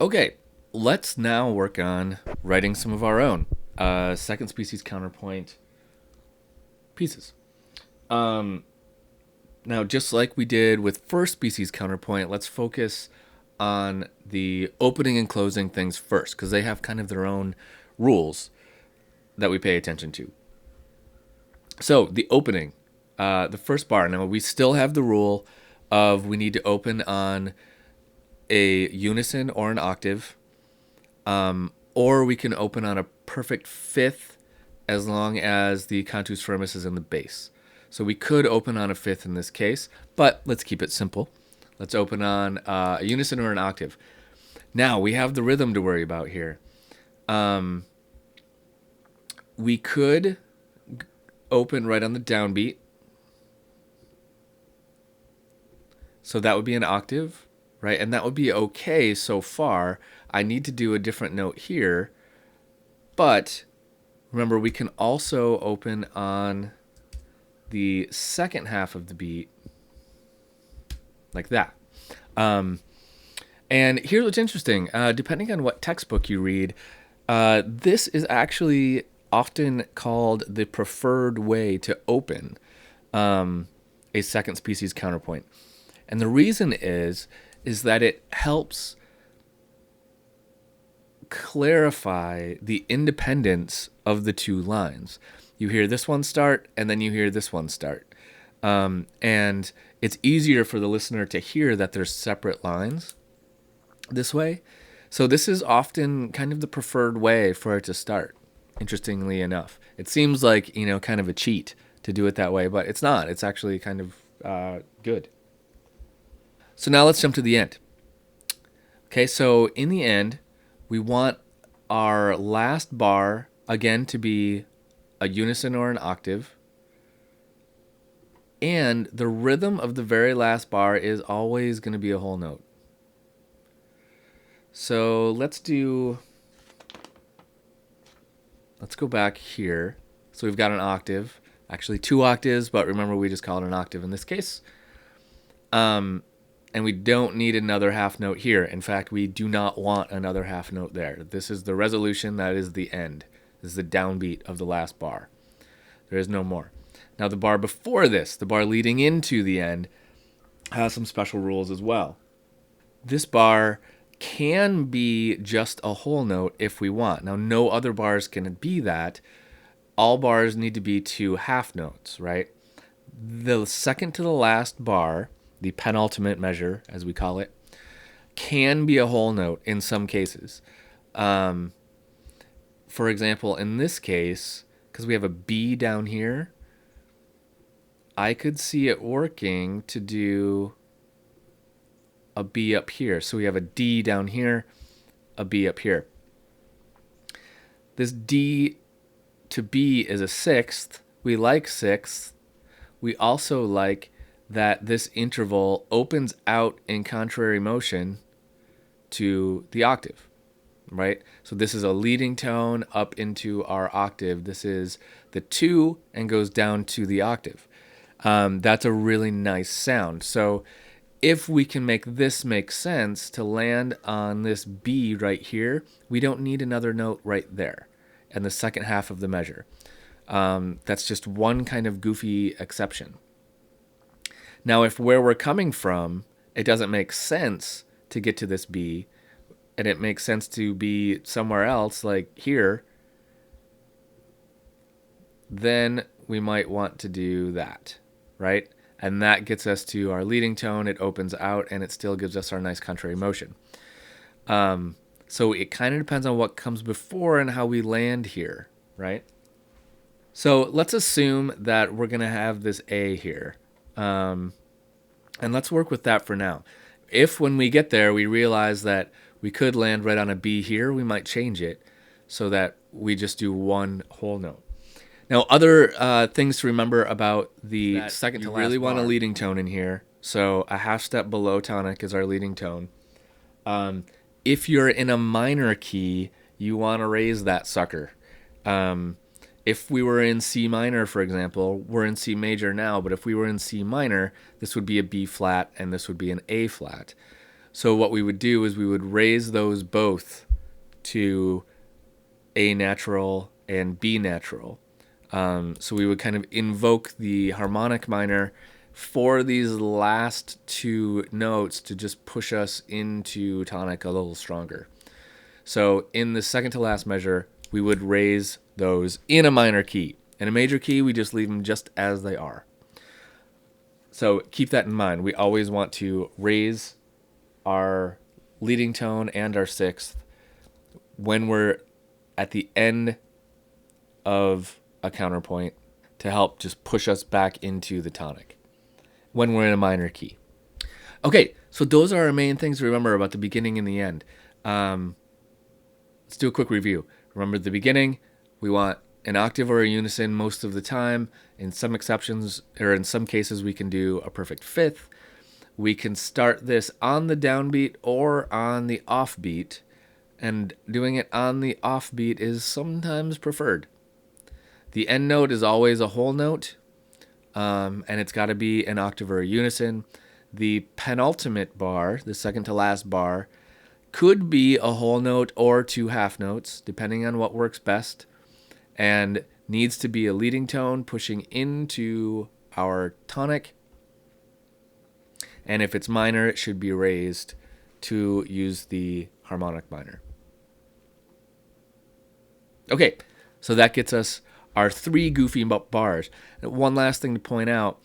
Okay, let's now work on writing some of our own second species counterpoint pieces. Um, Now, just like we did with first species counterpoint, let's focus on the opening and closing things first because they have kind of their own rules that we pay attention to. So, the opening, the first bar. Now, we still have the rule of we need to open on a unison or an octave, or we can open on a perfect fifth as long as the cantus firmus is in the bass. So we could open on a fifth in this case, but let's keep it simple. Let's open on a unison or an octave. Now we have the rhythm to worry about here. We could open right on the downbeat. So that would be an octave, right? And that would be okay so far. I need to do a different note here. But remember, we can also open on the second half of the beat like that. And here's what's interesting. Depending on what textbook you read, this is actually often called the preferred way to open a second species counterpoint. And the reason is that it helps clarify the independence of the two lines. You hear this one start, and then you hear this one start. And it's easier for the listener to hear that there's separate lines this way. So this is often kind of the preferred way for it to start, interestingly enough. It seems like, kind of a cheat to do it that way, but it's not. It's actually kind of good. So now let's jump to the end. Okay, so in the end, we want our last bar, again, to be a unison or an octave. And the rhythm of the very last bar is always going to be a whole note. So let's go back here. So we've got an octave, actually 2 octaves, but remember we just call it an octave in this case. And we don't need another half note here. In fact, we do not want another half note there. This is the resolution, that is the end. This is the downbeat of the last bar. There is no more. Now the bar before this, the bar leading into the end, has some special rules as well. This bar can be just a whole note if we want. Now no other bars can be that. All bars need to be 2 half notes, right? The second to the last bar, the penultimate measure, as we call it, can be a whole note in some cases. For example, in this case, because we have a B down here, I could see it working to do a B up here. So we have a D down here, a B up here. This D to B is a sixth. We like sixth. We also like that this interval opens out in contrary motion to the octave, right? So this is a leading tone up into our octave. This is the 2 and goes down to the octave. That's a really nice sound. So if we can make this make sense to land on this B right here, we don't need another note right there and the second half of the measure. That's just one kind of goofy exception. Now, if where we're coming from, it doesn't make sense to get to this B, and it makes sense to be somewhere else, like here, then we might want to do that, right? And that gets us to our leading tone. It opens out, and it still gives us our nice contrary motion. So it kind of depends on what comes before and how we land here, right? So let's assume that we're going to have this A here. And let's work with that for now. If when we get there we realize that we could land right on a B here, we might change it so that we just do one whole note. Now, other things to remember about the that second to last really want a leading tone in here. So a half step below tonic is our leading tone. If you're in a minor key, you want to raise that sucker. If we were in C minor, for example, we're in C major now, but if we were in C minor, this would be a B flat and this would be an A flat. So what we would do is we would raise those both to A natural and B natural. So we would kind of invoke the harmonic minor for these last two notes to just push us into tonic a little stronger. So in the second to last measure, we would raise those in a minor key. In a major key, we just leave them just as they are. So keep that in mind. We always want to raise our leading tone and our sixth when we're at the end of a counterpoint to help just push us back into the tonic when we're in a minor key. Okay, so those are our main things to remember about the beginning and the end. Let's do a quick review. Remember the beginning, we want an octave or a unison most of the time. In some exceptions, or in some cases, we can do a perfect fifth. We can start this on the downbeat or on the offbeat, and doing it on the offbeat is sometimes preferred. The end note is always a whole note, and it's got to be an octave or a unison. The penultimate bar, the second to last bar, could be a whole note or two half notes, depending on what works best, and needs to be a leading tone pushing into our tonic. And if it's minor, it should be raised to use the harmonic minor. Okay, so that gets us our three goofy bars. And one last thing to point out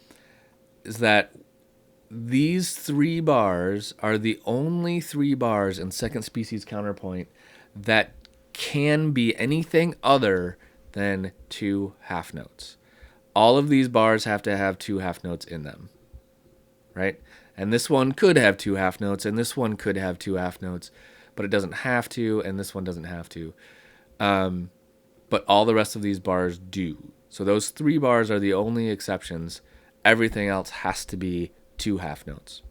is that these three bars are the only three bars in second species counterpoint that can be anything other than two half notes. All of these bars have to have two half notes in them, right? And this one could have two half notes, and this one could have two half notes, but it doesn't have to, and this one doesn't have to. But all the rest of these bars do. So those three bars are the only exceptions. Everything else has to be two half notes.